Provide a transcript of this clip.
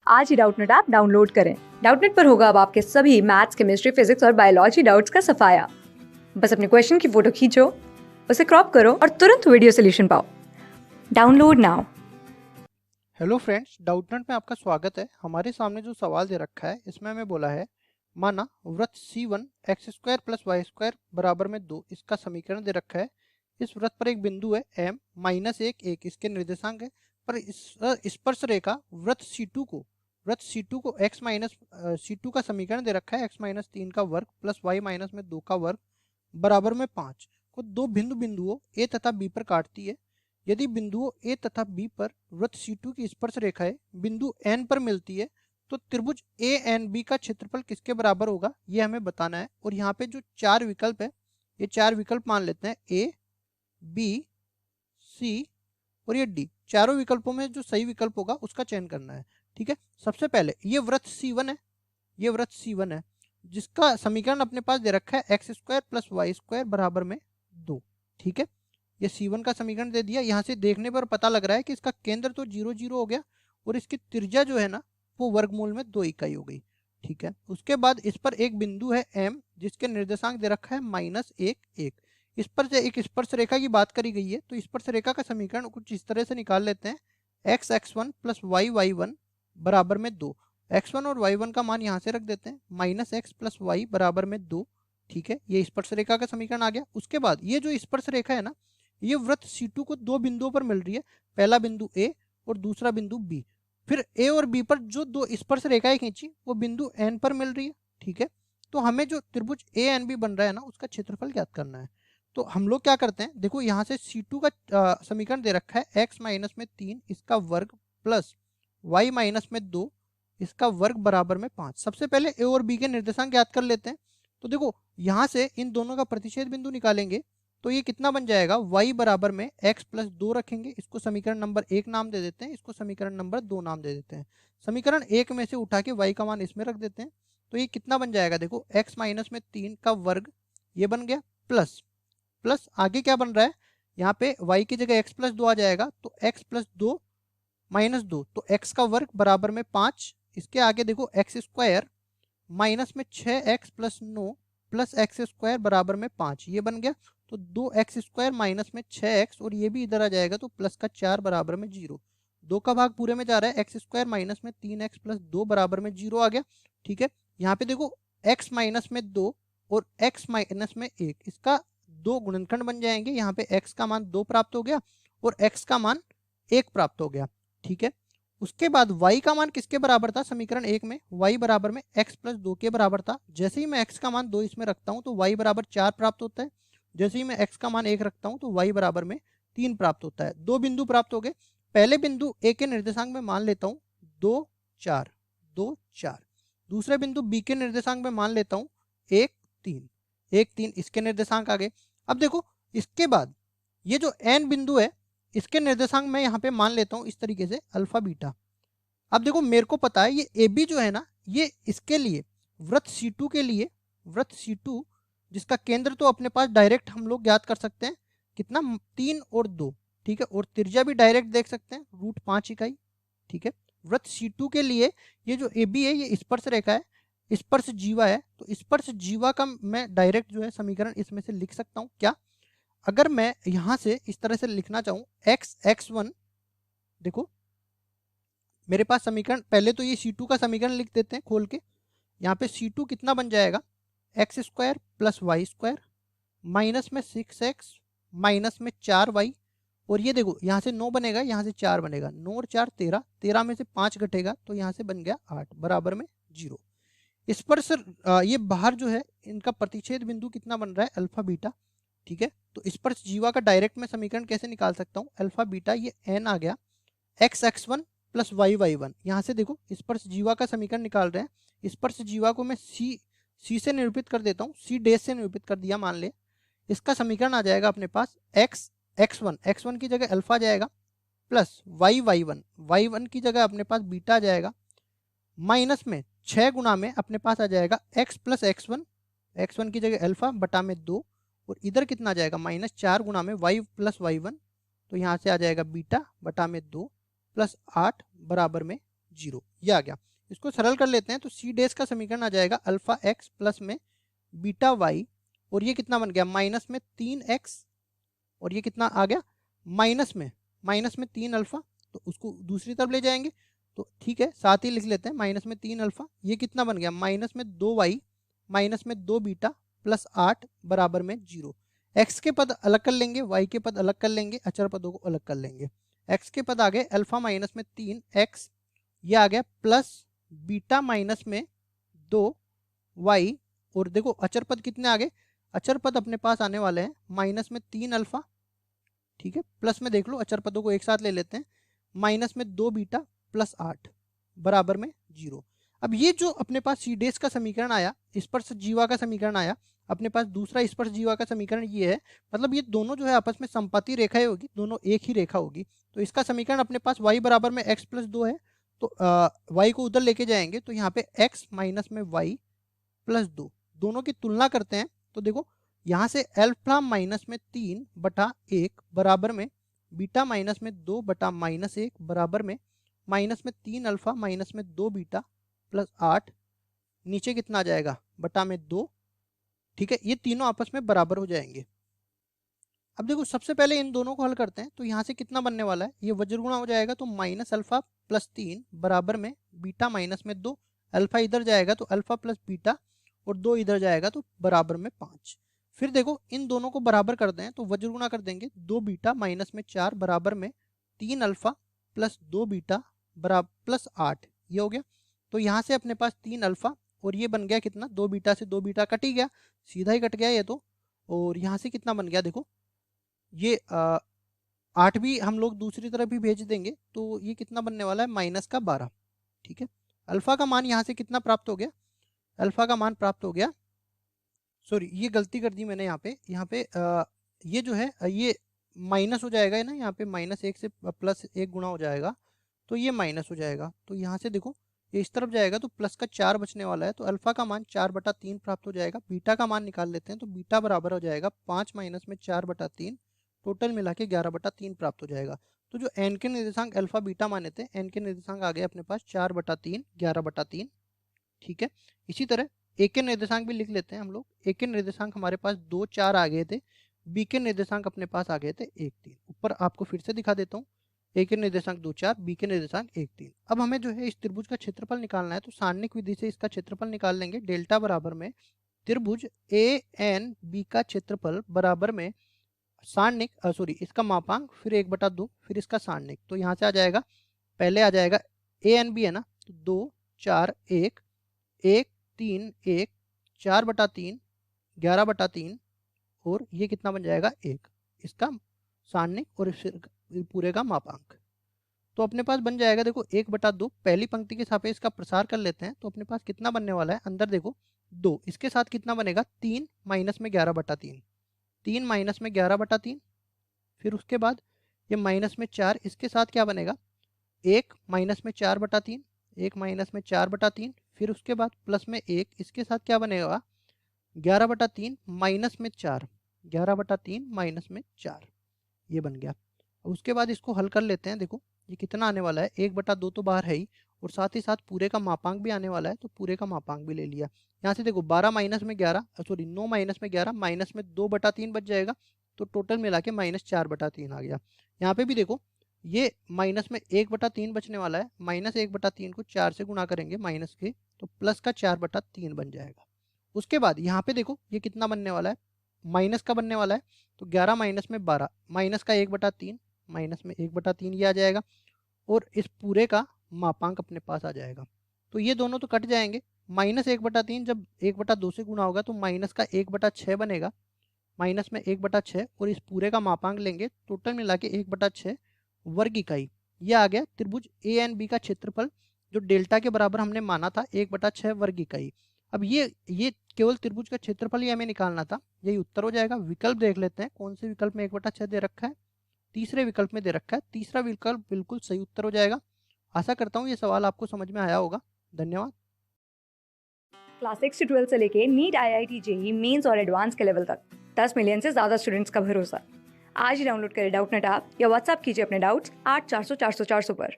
आज ही Doubtnut app download करें। Doubtnut पर होगा अब आपके सभी मैथ्स, केमिस्ट्री, फिजिक्स और बायोलॉजी डाउट्स का सफाया। बस अपने क्वेश्चन की फोटो खींचो, उसे क्रॉप करो और तुरंत वीडियो सोल्यूशन पाओ। Download now. Hello friends, Doubtnut में आपका स्वागत है। हमारे सामने जो सवाल दे रखा है इसमें हमें बोला है, माना वृत्त C1 x square plus y square बराबर में 2, इसका समीकरण दे रखा है। इस वृत्त पर एक बिंदु है m माइनस एक इसके निर्देशांक है, पर इस स्पर्श रेखा वृत्त C2 को x माइनस C2 का समीकरण दे रखा है, x माइनस 3 का वर्ग प्लस वाई माइनस में 2 का वर्ग बराबर में 5 को दो भिन्न बिंदुओं A तथा B पर काटती है। यदि बिंदुओं A तथा B पर वृत्त C2 की स्पर्श रेखाएं बिंदु N पर मिलती है तो त्रिभुज ANB का क्षेत्रफल किसके बराबर होगा, ये हमें बताना है। और यहाँ पे जो चार विकल्प है, ये चार विकल्प मान लेते हैं, A, B, C और ये D। चारों विकल्पों में जो सही विकल्प होगा उसका चयन करना है। ठीक है, सबसे पहले ये वृत्त C1 है, ये वृत्त C1 है जिसका समीकरण अपने पास दे रखा है x square plus y square बराबर में 2। ठीक है, ये C1 का समीकरण दे दिया। यहाँ से देखने पर पता लग रहा है कि इसका केंद्र तो 0 0 हो गया और इसकी त्रिज्या जो है ना वो वर्गमूल में 2 इकाई हो गई। ठीक है, उसके बाद इस पर एक बिंदु है M जिसके निर्देशांक दे रखा है -1 1। इस पर से एक स्पर्श रेखा की बात करी गई है, तो स्पर्श रेखा का समीकरण कुछ इस तरह से निकाल लेते हैं, x x1 plus y y1 बराबर में 2। x1 और y1 का मान यहाँ से रख देते हैं, -x प्लस वाई बराबर में 2। ठीक है, ये स्पर्श रेखा का समीकरण आ गया। उसके बाद ये जो स्पर्श रेखा है ना, ये वृत्त C2 को दो बिंदुओं पर मिल रही है, पहला बिंदु A और दूसरा बिंदु B। फिर A और B पर जो दो स्पर्श रेखाएं खींची वो बिंदु N पर मिल रही है। ठीक है, तो हमें जो त्रिभुज ANB बन रहा है ना उसका क्षेत्रफल ज्ञात करना है। तो हम लोग क्या करते हैं, देखो यहाँ से C2 का समीकरण दे रखा है x माइनस में 3 इसका वर्ग प्लस y माइनस में 2 इसका वर्ग बराबर में 5। सबसे पहले A और B के निर्देशांक ज्ञात कर लेते हैं। तो देखो यहाँ से इन दोनों का प्रतिच्छेद बिंदु निकालेंगे तो ये कितना बन जाएगा, y बराबर में x प्लस 2 रखेंगे, इसको समीकरण नंबर 1 नाम दे देते हैं, इसको समीकरण नंबर 2 नाम दे देते हैं। समीकरण 1 में से उठा के y का मान इसमें रख देते हैं, तो ये कितना बन जाएगा, देखो x माइनस में 3 का वर्ग ये बन गया, प्लस प्लस आगे क्या बन रहा है, यहाँ पे y की जगह x प्लस 2 आ जाएगा, तो x प्लस 2 माइनस 2 तो x का वर्ग बराबर में 5। इसके आगे देखो एक्स स्क्वायर माइनस में 6x plus 9 plus x square बराबर में 5, ये बन गया। तो 2x स्क्वायर माइनस में 6x और ये भी इधर आ जाएगा, तो प्लस का 4 बराबर में 0। 2 का भाग पूरे में जा रहा है, एक्स स्क्वायर माइनस में 3x प्लस 2 बराबर में 0 आ गया। ठीक है, यहाँ पे देखो x माइनस में 2 और x माइनस में 1 इसका दो गुणनखंड बन जाएंगे। यहाँ पे x का मान 2 प्राप्त हो गया और x का मान 1 प्राप्त हो गया। ठीक है, उसके बाद y का मान किसके बराबर था, समीकरण 1 में y बराबर में x प्लस 2 के बराबर था। जैसे ही मैं x का मान 2 इसमें रखता हूं तो y बराबर 4 प्राप्त होता है। जैसे ही मैं x का मान 1 रखता हूं तो y बराबर में 3 प्राप्त होता है। दो बिंदु प्राप्त हो गए। पहले बिंदु a के निर्देशांक में मान लेता हूं 2 4 2 4। दूसरे बिंदु b के निर्देशांक में मान लेता हूं 1 3 1 3, इसके निर्देशांक आ गए। अब देखो इसके बाद ये जो n बिंदु है इसके निर्देशांक मैं यहाँ पे मान लेता हूँ इस तरीके से अल्फा बीटा। अब देखो मेरे को पता है ये ए बी जो है ना, ये इसके लिए वृत्त C2 के लिए, वृत्त C2 जिसका केंद्र तो अपने पास डायरेक्ट हम लोग ज्ञात कर सकते हैं, कितना 3 और 2। ठीक है, और त्रिज्या भी डायरेक्ट देख सकते हैं, √5 इकाई। ठीक है, वृत्त C2 के लिए ये जो ए बी है ये स्पर्श रेखा है, स्पर्श जीवा है, तो स्पर्श जीवा का मैं डायरेक्ट जो है समीकरण इसमें से लिख सकता हूँ। क्या, अगर मैं यहां से इस तरह से लिखना चाहूं x x1, देखो मेरे पास समीकरण, पहले तो ये C2 का समीकरण लिख देते हैं खोल के। यहाँ पे C2 कितना बन जाएगा, x square plus y square minus में 6x माइनस में 4y, और ये देखो यहाँ से 9 बनेगा, यहाँ से 4 बनेगा, 9 और 4 13, 13 में से 5 घटेगा तो यहाँ से बन गया 8 बराबर में 0। इस पर सर ये बाहर जो है इनका प्रतिच्छेद बिंदु कितना बन रहा है, अल्फा बीटा। ठीक है, तो इस पर जीवा का डायरेक्ट में समीकरण कैसे निकाल सकता हूँ, अल्फा बीटा ये n आ गया, x x1 plus Y y1। यहाँ से देखो स्पर्श जीवा का समीकरण निकाल रहे हैं, स्पर्श जीवा को मैं c से निरूपित कर देता हूँ, c डैश से निरूपित कर दिया मान ले। इसका समीकरण आ जाएगा अपने पास x x1 की जगह अल्फा जाएगा, प्लस y y1 की जगह अपने पास बीटा जाएगा, माइनस में 6 गुना में अपने पास आ जाएगा x प्लस x1 की जगह अल्फा बटा में 2, और इधर कितना आ जाएगा -4 गुना में y प्लस y1, तो यहाँ से आ जाएगा बीटा बटा में 2 प्लस 8 बराबर में 0। ये आ गया। इसको सरल कर लेते हैं तो सी डेस का समीकरण आ जाएगा अल्फा एक्स प्लस में बीटा वाई, और ये कितना बन गया माइनस में 3x, और ये कितना आ गया माइनस में 3 अल्फा, तो उसको दूसरी तरफ ले जाएंगे तो ठीक है, साथ ही लिख लेते हैं माइनस में 3 अल्फा। ये कितना बन गया माइनस में 2y माइनस में 2 बीटा प्लस 8 बराबर में 0। x के पद अलग कर लेंगे, y के पद अलग कर लेंगे, अचर पदों को अलग कर लेंगे। x के पद आ गए अल्फा माइनस में 3x, ये आ गया प्लस बीटा माइनस में 2y, और देखो अचर पद कितने आ गए, अचर पद अपने पास आने वाले हैं माइनस में 3 अल्फा, ठीक है, प्लस में देख लो अचर पदों को एक साथ ले लेते हैं, माइनस में 2 बीटा प्लस 8 बराबर में 0। अब ये जो अपने पास सी डेस का समीकरण आया, स्पर्श जीवा का समीकरण आया, अपने पास दूसरा स्पर्श जीवा का समीकरण ये है, मतलब ये दोनों जो है आपस में संपाती रेखाएं होगी, दोनों एक ही रेखा होगी। तो इसका समीकरण अपने पास y बराबर में x प्लस 2 है, तो y को उधर लेके जाएंगे तो यहाँ पे x माइनस में y प्लस 2, दोनों की तुलना करते हैं तो देखो यहाँ से अल्फा माइनस में 3/1 बराबर में बीटा माइनस में 2/-1 बराबर में माइनस में 3 अल्फा माइनस में 2 बीटा प्लस 8, नीचे कितना आ जाएगा बटा में 2, ठीक है, ये तीनों आपस में बराबर हो जाएंगे। अब देखो सबसे पहले इन दोनों को हल करते हैं तो यहाँ से कितना बनने वाला है, ये वज्रगुणा हो जाएगा तो माइनस अल्फा प्लस 3 बराबर में बीटा माइनस में 2, अल्फा इधर जाएगा तो अल्फा प्लस बीटा, और 2 इधर जाएगा तो बराबर में 5। फिर देखो इन दोनों को बराबर कर दें तो वज्रगुणा कर देंगे, 2 बीटा माइनस में 4 बराबर में 3 अल्फा प्लस 2 बीटा बराबर प्लस 8, ये हो गया। तो यहाँ से अपने पास 3 अल्फा, और ये बन गया कितना, 2 बीटा से 2 बीटा कट ही गया, सीधा ही कट गया ये तो, और यहाँ से कितना बन गया देखो, ये 8 भी हम लोग दूसरी तरफ भी भेज देंगे तो ये कितना बनने वाला है माइनस का 12, ठीक है। अल्फा का मान यहाँ से कितना प्राप्त हो गया, अल्फा का मान प्राप्त हो गया, सॉरी ये गलती कर दी मैंने, यहाँ पे ये जो है ये माइनस हो जाएगा ना, यहाँ पे -1 से +1 गुणा हो जाएगा तो ये माइनस हो जाएगा, तो यहाँ से देखो ये इस तरफ जाएगा तो प्लस का 4 बचने वाला है, तो अल्फा का मान 4/3 प्राप्त हो जाएगा। बीटा का मान निकाल लेते हैं तो बीटा बराबर हो जाएगा 5 माइनस में 4/3, टोटल मिला के 11/3 प्राप्त हो जाएगा। तो जो एन के निर्देशांक अल्फा बीटा माने थे, एन के निर्देशांक आ गए अपने पास 4/3 11/3, ठीक है। इसी तरह ए के निर्देशांक भी लिख लेते हैं हम लोग। ए के निर्देशांक हमारे पास 2 4 आ गए थे, बी के निर्देशांक अपने पास आ गए थे 1 3। ऊपर आपको फिर से दिखा देता हूँ, ए के निर्देशांक 2 4, बी के निर्देशांक 1 3। अब हमें जो है इस त्रिभुज का क्षेत्रफल निकालना है, तो सारणिक विधि से इसका क्षेत्रफल निकाल लेंगे। डेल्टा बराबर में त्रिभुज ए एन बी का क्षेत्रफल बराबर में सारणिक सॉरी इसका मापांक फिर 1/2 फिर इसका सारणिक, तो यहाँ से आ जाएगा, पहले आ जाएगा ए एन बी है ना, तो 2 4 1 1 3 1 4/3 11/3, और ये कितना बन जाएगा 1, इसका सारणिक और पूरे का मापांक। तो अपने पास बन जाएगा देखो 1/2, पहली पंक्ति के सापेक्ष का प्रसार कर लेते हैं तो अपने पास कितना बनने वाला है, अंदर देखो 2, इसके साथ कितना बनेगा 3 माइनस में 11/3, 3 माइनस में 11/3, फिर उसके बाद ये माइनस में 4, इसके साथ क्या बनेगा 1 माइनस में 4/3, 1 माइनस में 4/3, फिर उसके बाद प्लस में 1, इसके साथ क्या बनेगा 11/3 माइनस में 4, 11/3 माइनस में 4, ये बन गया। उसके बाद इसको हल कर लेते हैं, देखो ये कितना आने वाला है 1/2 तो बाहर है ही, और साथ ही साथ पूरे का मापांक भी आने वाला है, तो पूरे का मापांक भी ले लिया। यहाँ से देखो 12 माइनस में 11 सॉरी 9 माइनस में 11 माइनस में 2/3 बच जाएगा, तो टोटल मिला के -4/3 आ गया। यहाँ पे भी देखो ये माइनस में 1/3 बचने वाला है, -1/3 को 4 से गुणा करेंगे माइनस के, तो प्लस का 4/3 बन जाएगा। उसके बाद यहाँ पे देखो ये कितना बनने वाला है, माइनस का बनने वाला है, तो 11 माइनस में 12 माइनस का 1/3 माइनस में 1/3 ये आ जाएगा, और इस पूरे का मापांक अपने पास आ जाएगा। तो ये दोनों तो कट जाएंगे, -1/3 जब 1/2 से गुणा होगा तो माइनस का 1/6 बनेगा, माइनस में 1/6, और इस पूरे का मापांक लेंगे, टोटल मिला के 1/6 वर्ग इकाई। ये आ गया त्रिभुज ए एन बी का क्षेत्रफल, जो डेल्टा के बराबर हमने माना था 1/6 वर्ग इकाई। अब ये केवल त्रिभुज का क्षेत्रफल ही हमें निकालना था, यही उत्तर हो जाएगा। विकल्प देख लेते हैं, कौन से विकल्प में 1/6 दे रखा है, तीसरे विकल्प में दे रखा है, तीसरा विकल्प बिल्कुल सही उत्तर हो जाएगा। आशा करता हूँ ये सवाल आपको समझ में आया होगा। धन्यवाद। क्लास 6 से 12 से लेके नीट IIT JEE मेंस और एडवांस के लेवल तक 10 मिलियन से ज़्यादा स्टूडेंट्स का भरोसा। आज ही डाउनलोड करें डाउटनेट ऐप या व्हाट्सएप कीजिए अपने डाउट्स 8400 400 400 पर।